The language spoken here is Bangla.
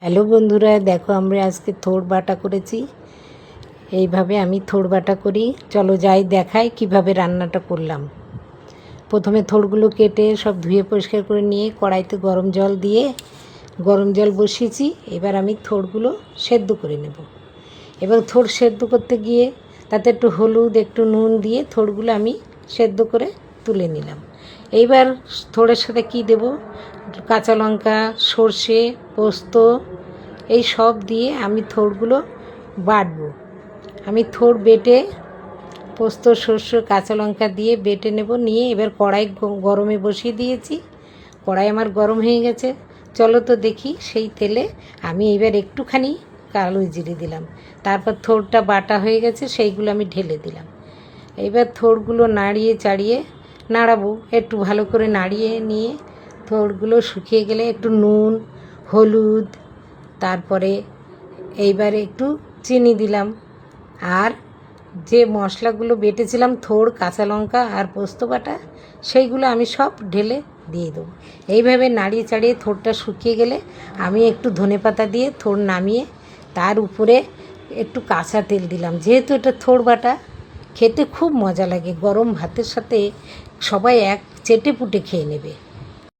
হ্যালো বন্ধুরা, দেখো আমরা আজকে থোড় বাটা করেছি। এইভাবে আমি থোড় বাটা করি। চলো যাই দেখাই কিভাবে রান্নাটা করলাম। প্রথমে থোড়গুলো কেটে সব ধুয়ে পরিষ্কার করে নিয়ে কড়াইতে গরম জল বসিয়েছি। এবার আমি থোড়গুলো সেদ্ধ করে নেব। এবার থোড় সেদ্ধ করতে গিয়ে তাতে একটু হলুদ একটু নুন দিয়ে থোড়গুলো আমি সেদ্ধ করে তুলে নিলাম। এইবার থোড়ের সাথে কি দেব, কাঁচা লঙ্কা, সর্ষে, পোস্ত এই সব দিয়ে আমি থোড়গুলো বাটবো। আমি থোড় বেটে পোস্ত, সর্ষে, কাঁচা লঙ্কা দিয়ে বেটে নেব। নিয়ে এবার কড়াই গরমে বসিয়ে দিয়েছি। কড়াই আমার গরম হয়ে গেছে। চলো তো দেখি। সেই তেলে আমি এবার একটুখানি কালো জিরে দিলাম। তারপর থোড়টা বাটা হয়ে গেছে, সেইগুলো আমি ঢেলে দিলাম। এবার থোড়গুলো নাড়িয়ে চাড়িয়ে নাড়াবো। একটু ভালো করে নাড়িয়ে নিয়ে থোড়গুলো শুকিয়ে গেলে একটু নুন, হলুদ, তারপরে এইবারে একটু চিনি দিলাম। আর যে মশলাগুলো বেটেছিলাম থোড়, কাঁচা লঙ্কা আর পোস্ত বাটা, সেইগুলো আমি সব ঢেলে দিয়ে দেবো। এইভাবে নাড়িয়ে চাড়িয়ে থোড়টা শুকিয়ে গেলে আমি একটু ধনেপাতা দিয়ে থোড় নামিয়ে তার উপরে একটু কাঁচা তেল দিলাম। যেহেতু এটা থোড় বাটা, খেতে খুব মজা লাগে। গরম ভাতের সাথে সবাই এক চেটে পুটে খেয়ে নেবে।